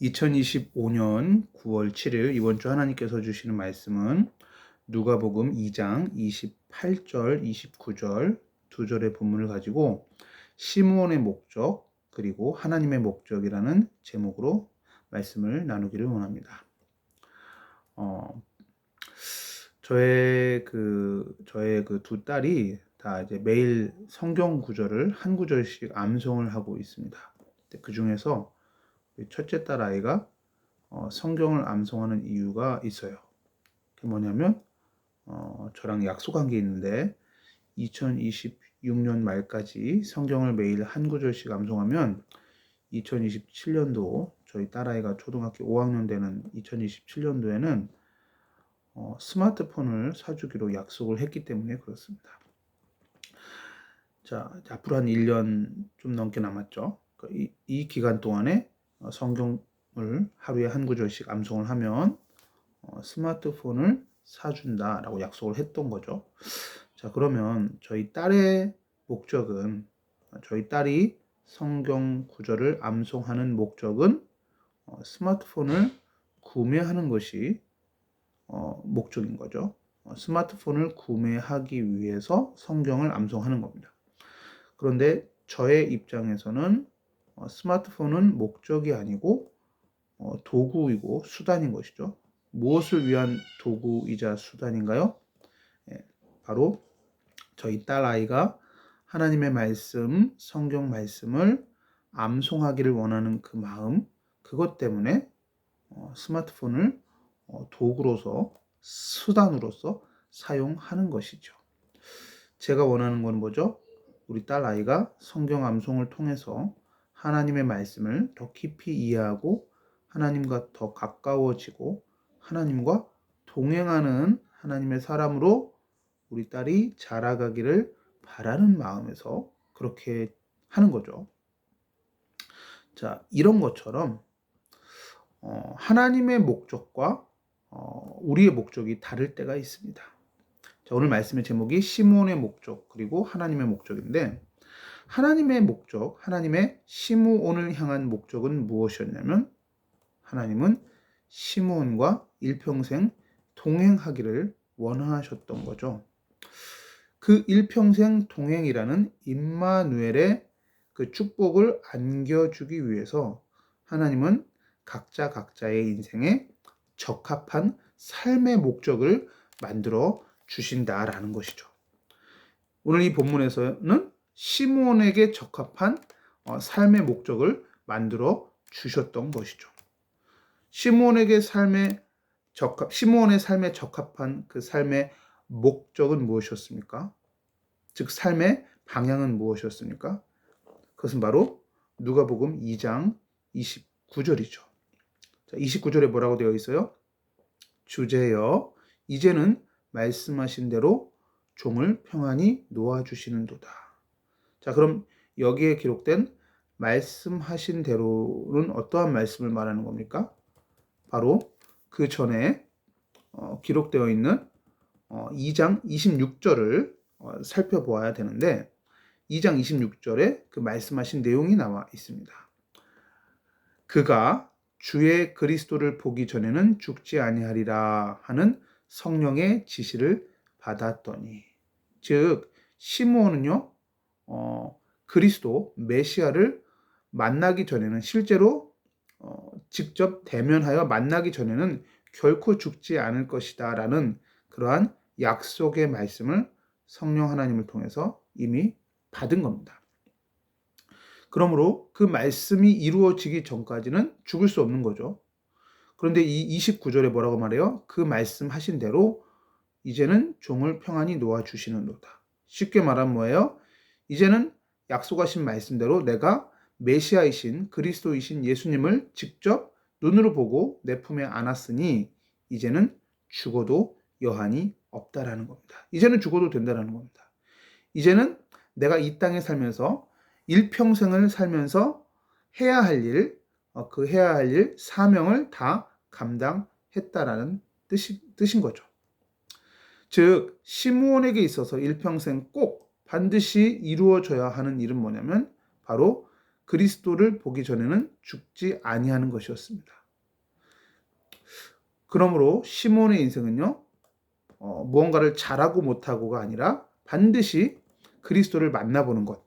2025년 9월 7일 이번 주 하나님께서 주시는 말씀은 누가복음 2장 28절, 29절 두 절의 본문을 가지고 시므온의 목적 그리고 하나님의 목적이라는 제목으로 말씀을 나누기를 원합니다. 저의 그 두 딸이 다 이제 매일 성경 구절을 한 구절씩 암송을 하고 있습니다. 그 중에서 첫째 딸 아이가 성경을 암송하는 이유가 있어요. 그게 뭐냐면 저랑 약속한 게 있는데 2026년 말까지 성경을 매일 한 구절씩 암송하면 2027년도 저희 딸아이가 초등학교 5학년 되는 2027년도에는 스마트폰을 사주기로 약속을 했기 때문에 그렇습니다. 자, 앞으로 한 1년 좀 넘게 남았죠. 이 기간 동안에 성경을 하루에 한 구절씩 암송을 하면 스마트폰을 사준다라고 약속을 했던 거죠. 자, 그러면 저희 딸의 목적은, 저희 딸이 성경 구절을 암송하는 목적은 스마트폰을 구매하는 것이 목적인 거죠. 스마트폰을 구매하기 위해서 성경을 암송하는 겁니다. 그런데 저의 입장에서는 스마트폰은 목적이 아니고 도구이고 수단인 것이죠. 무엇을 위한 도구이자 수단인가요? 바로 저희 딸 아이가 하나님의 말씀, 성경 말씀을 암송하기를 원하는 그 마음, 그것 때문에 스마트폰을 도구로서, 수단으로서 사용하는 것이죠. 제가 원하는 건 뭐죠? 우리 딸 아이가 성경 암송을 통해서 하나님의 말씀을 더 깊이 이해하고 하나님과 더 가까워지고 하나님과 동행하는 하나님의 사람으로 우리 딸이 자라가기를 바라는 마음에서 그렇게 하는 거죠. 자, 이런 것처럼 하나님의 목적과 우리의 목적이 다를 때가 있습니다. 자, 오늘 말씀의 제목이 시므온의 목적 그리고 하나님의 목적인데, 하나님의 목적, 하나님의 시므온을 향한 목적은 무엇이었냐면, 하나님은 시므온과 일평생 동행하기를 원하셨던 거죠. 그 일평생 동행이라는 임마누엘의 그 축복을 안겨주기 위해서 하나님은 각자의 인생에 적합한 삶의 목적을 만들어 주신다라는 것이죠. 오늘 이 본문에서는 시므온에게 적합한 삶의 목적을 만들어 주셨던 것이죠. 시므온의 삶에 적합한 그 삶의 목적은 무엇이었습니까? 즉 삶의 방향은 무엇이었습니까? 그것은 바로 누가복음 2장 29절이죠. 자, 29절에 뭐라고 되어 있어요? 주제여 이제는 말씀하신 대로 종을 평안히 놓아주시는도다. 자, 그럼 여기에 기록된 말씀하신 대로는 어떠한 말씀을 말하는 겁니까? 바로 그 전에 기록되어 있는 2장 26절을 살펴보아야 되는데, 2장 26절에 그 말씀하신 내용이 나와 있습니다. 그가 주의 그리스도를 보기 전에는 죽지 아니하리라 하는 성령의 지시를 받았더니, 즉 시므온은요 그리스도 메시아를 만나기 전에는, 실제로 직접 대면하여 만나기 전에는 결코 죽지 않을 것이다 라는 그러한 약속의 말씀을 성령 하나님을 통해서 이미 받은 겁니다. 그러므로 그 말씀이 이루어지기 전까지는 죽을 수 없는 거죠. 그런데 이 29절에 뭐라고 말해요? 그 말씀하신 대로 이제는 종을 평안히 놓아주시는도다. 쉽게 말하면 뭐예요? 이제는 약속하신 말씀대로 내가 메시아이신 그리스도이신 예수님을 직접 눈으로 보고 내 품에 안았으니 이제는 죽어도 여한이 없다라는 겁니다. 이제는 죽어도 된다라는 겁니다. 이제는 내가 이 땅에 살면서 일평생을 살면서 해야 할 일, 해야 할 일, 사명을 다 감당했다라는 뜻인 거죠. 즉 시므온에게 있어서 일평생 꼭 반드시 이루어져야 하는 일은 뭐냐면 바로 그리스도를 보기 전에는 죽지 아니하는 것이었습니다. 그러므로 시몬의 인생은요, 무언가를 잘하고 못하고가 아니라 반드시 그리스도를 만나보는 것,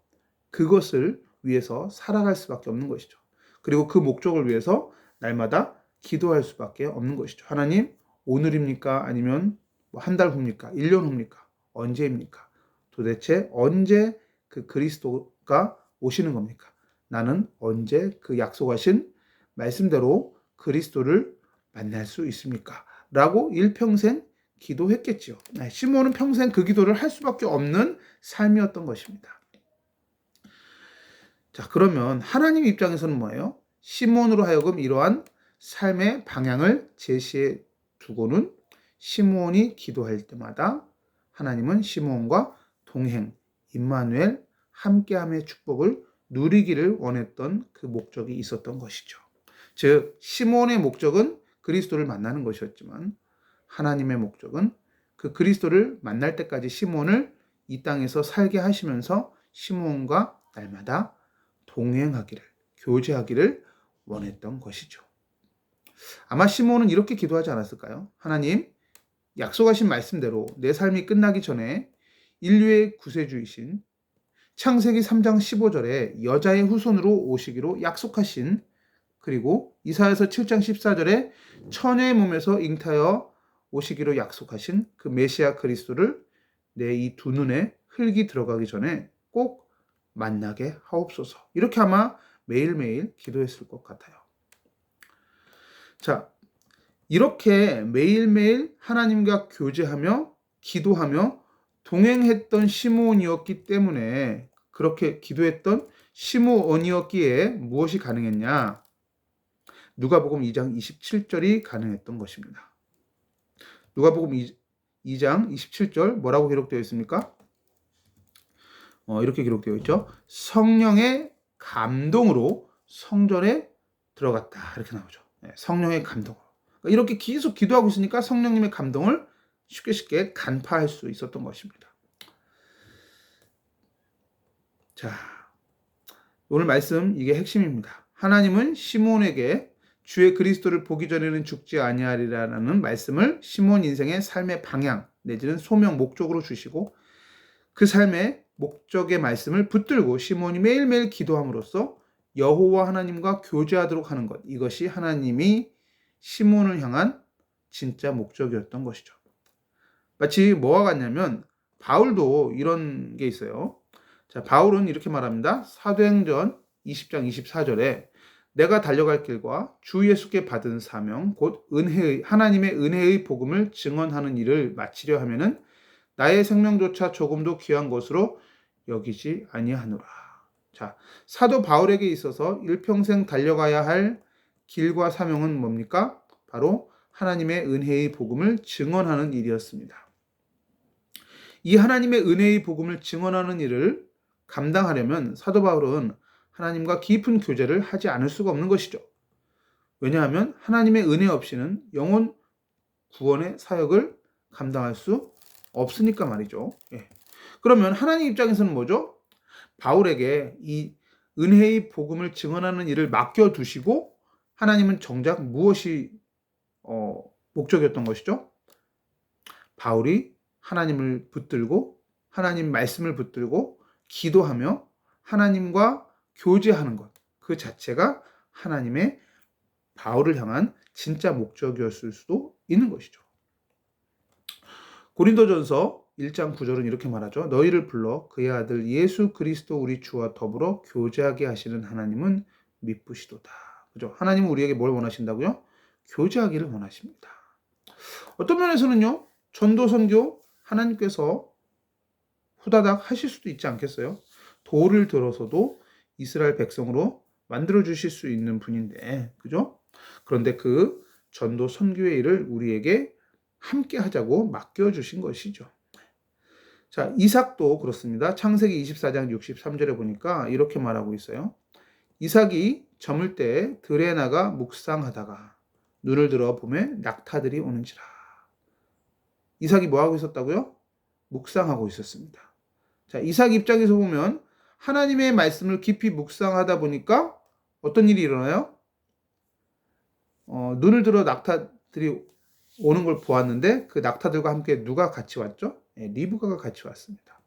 그것을 위해서 살아갈 수밖에 없는 것이죠. 그리고 그 목적을 위해서 날마다 기도할 수밖에 없는 것이죠. 하나님, 오늘입니까? 아니면 한 달 후입니까? 1년 후입니까? 언제입니까? 도대체 언제 그 그리스도가 오시는 겁니까? 나는 언제 그 약속하신 말씀대로 그리스도를 만날 수 있습니까? 라고 일평생 기도했겠지요. 시몬은 평생 그 기도를 할 수밖에 없는 삶이었던 것입니다. 자, 그러면 하나님 입장에서는 뭐예요? 시몬으로 하여금 이러한 삶의 방향을 제시해 두고는 시몬이 기도할 때마다 하나님은 시몬과 동행, 임마누엘, 함께함의 축복을 누리기를 원했던 그 목적이 있었던 것이죠. 즉, 시몬의 목적은 그리스도를 만나는 것이었지만 하나님의 목적은 그 그리스도를 만날 때까지 시몬을 이 땅에서 살게 하시면서 시몬과 날마다 동행하기를, 교제하기를 원했던 것이죠. 아마 시몬은 이렇게 기도하지 않았을까요? 하나님, 약속하신 말씀대로 내 삶이 끝나기 전에 인류의 구세주이신 창세기 3장 15절에 여자의 후손으로 오시기로 약속하신, 그리고 이사야서 7장 14절에 처녀의 몸에서 잉타여 오시기로 약속하신 그 메시아 그리스도를 내 이 두 눈에 흙이 들어가기 전에 꼭 만나게 하옵소서. 이렇게 아마 매일매일 기도했을 것 같아요. 자, 이렇게 매일매일 하나님과 교제하며 기도하며 동행했던 시므온이었기 때문에, 그렇게 기도했던 시므온이었기에 무엇이 가능했냐? 누가복음 2장 27절이 가능했던 것입니다. 누가복음 2장 27절 뭐라고 기록되어 있습니까? 이렇게 기록되어 있죠. 성령의 감동으로 성전에 들어갔다. 이렇게 나오죠. 성령의 감동으로. 그러니까 이렇게 계속 기도하고 있으니까 성령님의 감동을 쉽게 간파할 수 있었던 것입니다. 자, 오늘 말씀 이게 핵심입니다. 하나님은 시몬에게 주의 그리스도를 보기 전에는 죽지 아니하리라는 말씀을 시몬 인생의 삶의 방향 내지는 소명 목적으로 주시고, 그 삶의 목적의 말씀을 붙들고 시몬이 매일매일 기도함으로써 여호와 하나님과 교제하도록 하는 것, 이것이 하나님이 시몬을 향한 진짜 목적이었던 것이죠. 마치 뭐와 같냐면 바울도 이런 게 있어요. 자, 바울은 이렇게 말합니다. 사도행전 20장 24절에 내가 달려갈 길과 주 예수께 받은 사명 곧 하나님의 은혜의 복음을 증언하는 일을 마치려 하면은 나의 생명조차 조금도 귀한 것으로 여기지 아니하노라. 자, 사도 바울에게 있어서 일평생 달려가야 할 길과 사명은 뭡니까? 바로 하나님의 은혜의 복음을 증언하는 일이었습니다. 이 하나님의 은혜의 복음을 증언하는 일을 감당하려면 사도 바울은 하나님과 깊은 교제를 하지 않을 수가 없는 것이죠. 왜냐하면 하나님의 은혜 없이는 영혼 구원의 사역을 감당할 수 없으니까 말이죠. 그러면 하나님 입장에서는 뭐죠? 바울에게 이 은혜의 복음을 증언하는 일을 맡겨두시고 하나님은 정작 무엇이 목적이었던 것이죠? 바울이 하나님을 붙들고 하나님 말씀을 붙들고 기도하며 하나님과 교제하는 것, 그 자체가 하나님의 바울을 향한 진짜 목적이었을 수도 있는 것이죠. 고린도전서 1장 9절은 이렇게 말하죠. 너희를 불러 그의 아들 예수 그리스도 우리 주와 더불어 교제하게 하시는 하나님은 미쁘시도다. 그죠? 하나님은 우리에게 뭘 원하신다고요? 교제하기를 원하십니다. 어떤 면에서는요, 전도 선교 하나님께서 후다닥 하실 수도 있지 않겠어요? 돌을 들어서도 이스라엘 백성으로 만들어 주실 수 있는 분인데, 그죠? 그런데 그 전도 선교의 일을 우리에게 함께 하자고 맡겨주신 것이죠. 자, 이삭도 그렇습니다. 창세기 24장 63절에 보니까 이렇게 말하고 있어요. 이삭이 저물 때 들에 나가 묵상하다가 눈을 들어 보매 낙타들이 오는지라. 이삭이 뭐 하고 있었다고요? 묵상하고 있었습니다. 자, 이삭 입장에서 보면 하나님의 말씀을 깊이 묵상하다 보니까 어떤 일이 일어나요? 눈을 들어 낙타들이 오는 걸 보았는데 그 낙타들과 함께 누가 같이 왔죠? 리브가가 같이 왔습니다.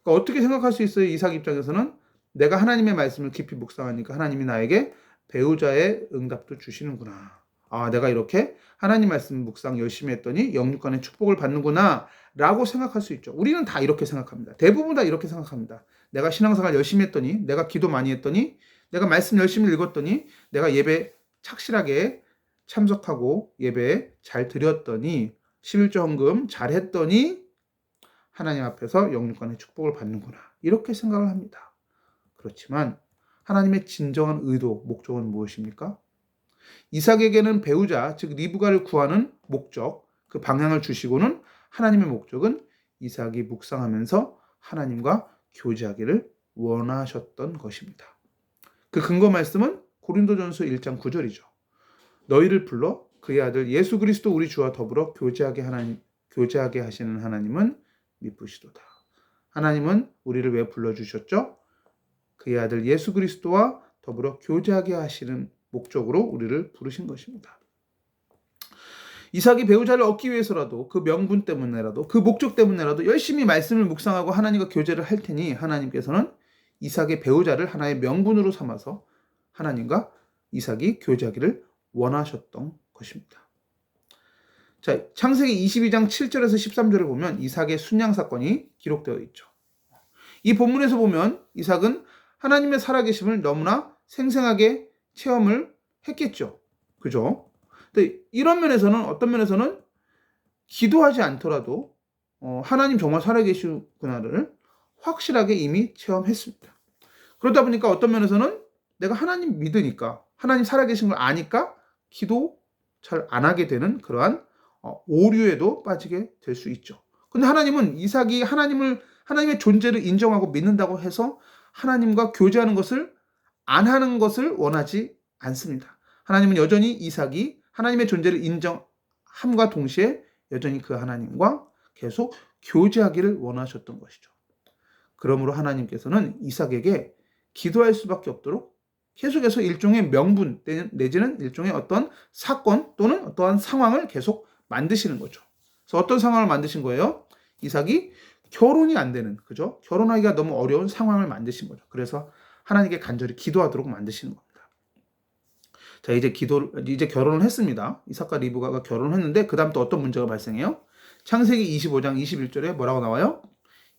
그러니까 어떻게 생각할 수 있어요? 이삭 입장에서는 내가 하나님의 말씀을 깊이 묵상하니까 하나님이 나에게 배우자의 응답도 주시는구나. 아, 내가 이렇게 하나님 말씀 묵상 열심히 했더니 영육간의 축복을 받는구나 라고 생각할 수 있죠. 우리는 다 이렇게 생각합니다. 대부분 다 이렇게 생각합니다. 내가 신앙생활 열심히 했더니, 내가 기도 많이 했더니, 내가 말씀 열심히 읽었더니, 내가 예배 착실하게 참석하고 예배 잘 드렸더니, 11조 헌금 잘 했더니 하나님 앞에서 영육간의 축복을 받는구나. 이렇게 생각을 합니다. 그렇지만 하나님의 진정한 의도, 목적은 무엇입니까? 이삭에게는 배우자, 즉 리브가를 구하는 목적, 그 방향을 주시고는 하나님의 목적은 이삭이 묵상하면서 하나님과 교제하기를 원하셨던 것입니다. 그 근거 말씀은 고린도전서 1장 9절이죠. 너희를 불러 그의 아들 예수 그리스도 우리 주와 더불어 교제하게 하시는 하나님은 미쁘시도다. 하나님은 우리를 왜 불러주셨죠? 그의 아들 예수 그리스도와 더불어 교제하게 하시는 목적으로 우리를 부르신 것입니다. 이삭이 배우자를 얻기 위해서라도 그 명분 때문에라도 그 목적 때문에라도 열심히 말씀을 묵상하고 하나님과 교제를 할 테니 하나님께서는 이삭의 배우자를 하나의 명분으로 삼아서 하나님과 이삭이 교제하기를 원하셨던 것입니다. 자, 창세기 22장 7절에서 13절을 보면 이삭의 순양 사건이 기록되어 있죠. 이 본문에서 보면 이삭은 하나님의 살아계심을 너무나 생생하게 체험을 했겠죠. 그죠? 근데 이런 면에서는 어떤 면에서는 기도하지 않더라도 하나님 정말 살아계시구나를 확실하게 이미 체험했습니다. 그러다 보니까 어떤 면에서는 내가 하나님 믿으니까 하나님 살아계신 걸 아니까 기도 잘 안 하게 되는 그러한 오류에도 빠지게 될 수 있죠. 근데 하나님은 이삭이 하나님의 존재를 인정하고 믿는다고 해서 하나님과 교제하는 것을 안 하는 것을 원하지 않습니다. 하나님은 여전히 이삭이 하나님의 존재를 인정함과 동시에 여전히 그 하나님과 계속 교제하기를 원하셨던 것이죠. 그러므로 하나님께서는 이삭에게 기도할 수밖에 없도록 계속해서 일종의 명분 내지는 일종의 어떤 사건 또는 어떠한 상황을 계속 만드시는 거죠. 그래서 어떤 상황을 만드신 거예요? 이삭이 결혼이 안 되는, 그죠? 결혼하기가 너무 어려운 상황을 만드신 거죠. 그래서 하나님께 간절히 기도하도록 만드시는 겁니다. 자, 이제 결혼을 했습니다. 이삭과 리브가가 결혼을 했는데, 그 다음 또 어떤 문제가 발생해요? 창세기 25장 21절에 뭐라고 나와요?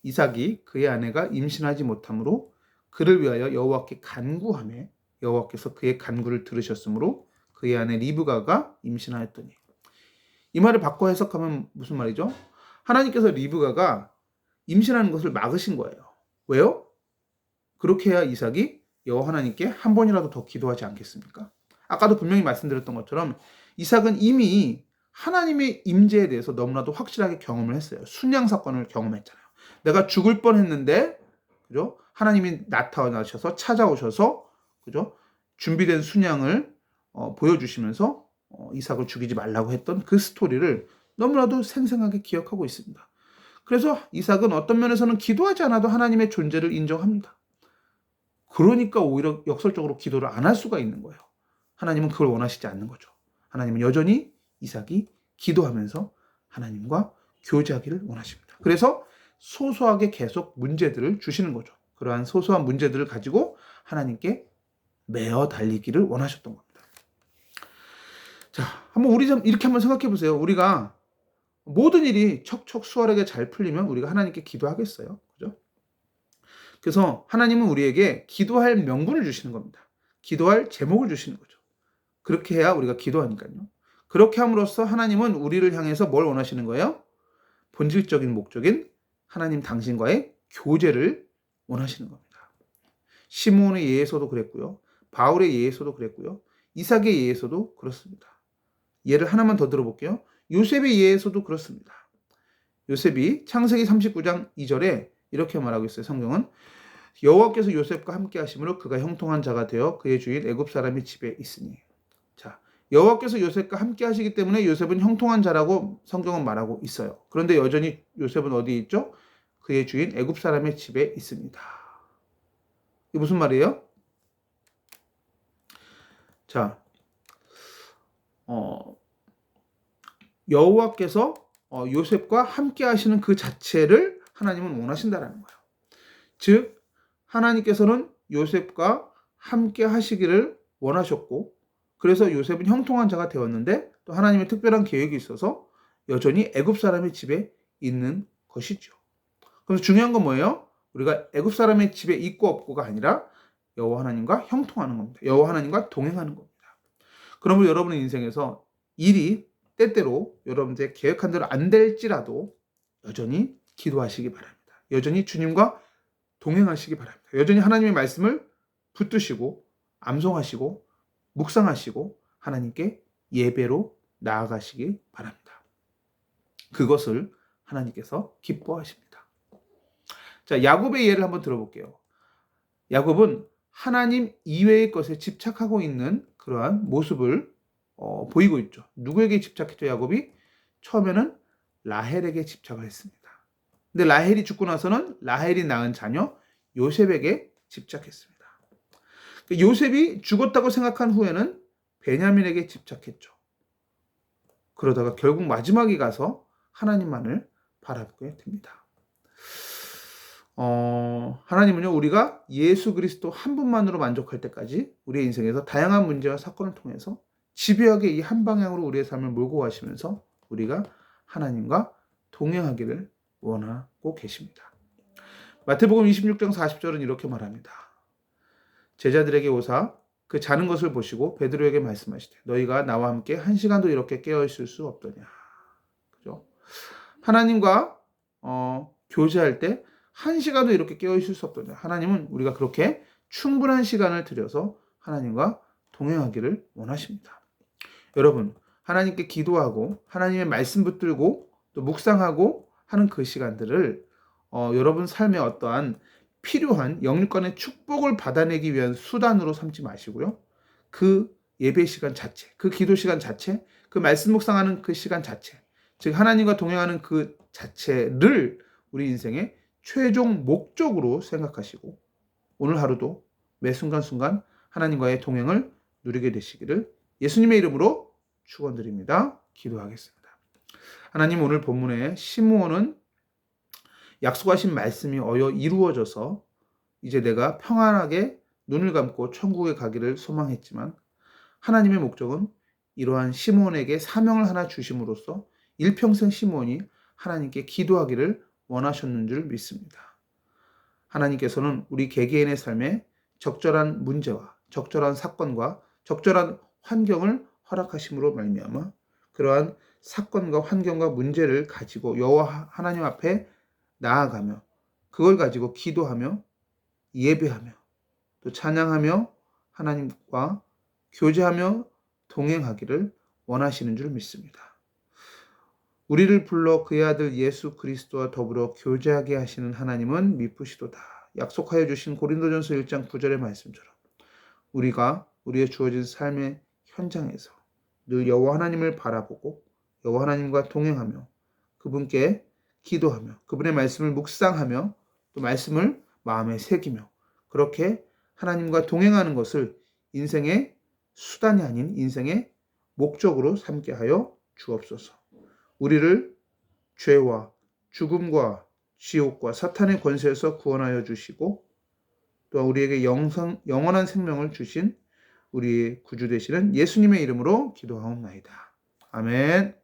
이삭이 그의 아내가 임신하지 못하므로 그를 위하여 여호와께 간구하며 여호와께서 그의 간구를 들으셨으므로 그의 아내 리브가가 임신하였더니. 이 말을 바꿔 해석하면 무슨 말이죠? 하나님께서 리브가가 임신하는 것을 막으신 거예요. 왜요? 그렇게 해야 이삭이 여호와 하나님께 한 번이라도 더 기도하지 않겠습니까? 아까도 분명히 말씀드렸던 것처럼 이삭은 이미 하나님의 임재에 대해서 너무나도 확실하게 경험을 했어요. 순양 사건을 경험했잖아요. 내가 죽을 뻔했는데, 그죠? 하나님이 나타나셔서 찾아오셔서, 그죠? 준비된 순양을 보여주시면서 이삭을 죽이지 말라고 했던 그 스토리를 너무나도 생생하게 기억하고 있습니다. 그래서 이삭은 어떤 면에서는 기도하지 않아도 하나님의 존재를 인정합니다. 그러니까 오히려 역설적으로 기도를 안 할 수가 있는 거예요. 하나님은 그걸 원하시지 않는 거죠. 하나님은 여전히 이삭이 기도하면서 하나님과 교제하기를 원하십니다. 그래서 소소하게 계속 문제들을 주시는 거죠. 그러한 소소한 문제들을 가지고 하나님께 매어 달리기를 원하셨던 겁니다. 자, 우리 좀 이렇게 한번 생각해 보세요. 우리가 모든 일이 척척 수월하게 잘 풀리면 우리가 하나님께 기도하겠어요? 그죠? 그래서 하나님은 우리에게 기도할 명분을 주시는 겁니다. 기도할 제목을 주시는 거죠. 그렇게 해야 우리가 기도하니까요. 그렇게 함으로써 하나님은 우리를 향해서 뭘 원하시는 거예요? 본질적인 목적인 하나님 당신과의 교제를 원하시는 겁니다. 시므온의 예에서도 그랬고요. 바울의 예에서도 그랬고요. 이삭의 예에서도 그렇습니다. 예를 하나만 더 들어볼게요. 요셉의 예에서도 그렇습니다. 요셉이 창세기 39장 2절에 이렇게 말하고 있어요. 성경은 여호와께서 요셉과 함께 하심으로 그가 형통한 자가 되어 그의 주인 애굽 사람의 집에 있으니. 자, 여호와께서 요셉과 함께 하시기 때문에 요셉은 형통한 자라고 성경은 말하고 있어요. 그런데 여전히 요셉은 어디에 있죠? 그의 주인 애굽 사람의 집에 있습니다. 이게 무슨 말이에요? 자, 여호와께서 요셉과 함께 하시는 그 자체를 하나님은 원하신다라는 거예요. 즉 하나님께서는 요셉과 함께 하시기를 원하셨고, 그래서 요셉은 형통한 자가 되었는데 또 하나님의 특별한 계획이 있어서 여전히 애굽 사람의 집에 있는 것이죠. 그래서 중요한 건 뭐예요? 우리가 애굽 사람의 집에 있고 없고가 아니라 여호와 하나님과 형통하는 겁니다. 여호와 하나님과 동행하는 겁니다. 그러므로 여러분의 인생에서 일이 때때로 여러분들의 계획한 대로 안 될지라도 여전히 기도하시기 바랍니다. 여전히 주님과 동행하시기 바랍니다. 여전히 하나님의 말씀을 붙드시고 암송하시고 묵상하시고 하나님께 예배로 나아가시기 바랍니다. 그것을 하나님께서 기뻐하십니다. 자, 야곱의 예를 한번 들어볼게요. 야곱은 하나님 이외의 것에 집착하고 있는 그러한 모습을 보이고 있죠. 누구에게 집착했죠? 야곱이 처음에는 라헬에게 집착을 했습니다. 근데 라헬이 죽고 나서는 라헬이 낳은 자녀 요셉에게 집착했습니다. 요셉이 죽었다고 생각한 후에는 베냐민에게 집착했죠. 그러다가 결국 마지막에 가서 하나님만을 바라보게 됩니다. 하나님은요, 우리가 예수 그리스도 한 분만으로 만족할 때까지 우리의 인생에서 다양한 문제와 사건을 통해서 집요하게 이 한 방향으로 우리의 삶을 몰고 가시면서 우리가 하나님과 동행하기를 원하고 계십니다. 마태복음 26장 40절은 이렇게 말합니다. 제자들에게 오사 그 자는 것을 보시고 베드로에게 말씀하시되 너희가 나와 함께 한 시간도 이렇게 깨어 있을 수 없더냐. 그죠? 하나님과 교제할 때 한 시간도 이렇게 깨어 있을 수 없더냐. 하나님은 우리가 그렇게 충분한 시간을 들여서 하나님과 동행하기를 원하십니다. 여러분, 하나님께 기도하고 하나님의 말씀 붙들고 또 묵상하고 하는 그 시간들을 여러분 삶에 어떠한 필요한 영육간의 축복을 받아내기 위한 수단으로 삼지 마시고요. 그 예배 시간 자체, 그 기도 시간 자체, 그 말씀 묵상하는 그 시간 자체, 즉 하나님과 동행하는 그 자체를 우리 인생의 최종 목적으로 생각하시고 오늘 하루도 매 순간순간 하나님과의 동행을 누리게 되시기를 예수님의 이름으로 축원드립니다. 기도하겠습니다. 하나님, 오늘 본문에 시므온은 약속하신 말씀이 이루어져서 이제 내가 평안하게 눈을 감고 천국에 가기를 소망했지만 하나님의 목적은 이러한 시므온에게 사명을 하나 주심으로써 일평생 시므온이 하나님께 기도하기를 원하셨는 줄 믿습니다. 하나님께서는 우리 개개인의 삶에 적절한 문제와 적절한 사건과 적절한 환경을 허락하심으로 말미암아 그러한 사건과 환경과 문제를 가지고 여호와 하나님 앞에 나아가며 그걸 가지고 기도하며 예배하며 또 찬양하며 하나님과 교제하며 동행하기를 원하시는 줄 믿습니다. 우리를 불러 그의 아들 예수 그리스도와 더불어 교제하게 하시는 하나님은 미쁘시도다. 약속하여 주신 고린도전서 1장 9절의 말씀처럼 우리가 우리의 주어진 삶의 현장에서 늘 여호와 하나님을 바라보고 여호와 하나님과 동행하며 그분께 기도하며 그분의 말씀을 묵상하며 또 말씀을 마음에 새기며 그렇게 하나님과 동행하는 것을 인생의 수단이 아닌 인생의 목적으로 삼게 하여 주옵소서. 우리를 죄와 죽음과 지옥과 사탄의 권세에서 구원하여 주시고 또 우리에게 영원한 생명을 주신 우리의 구주 되시는 예수님의 이름으로 기도하옵나이다. 아멘.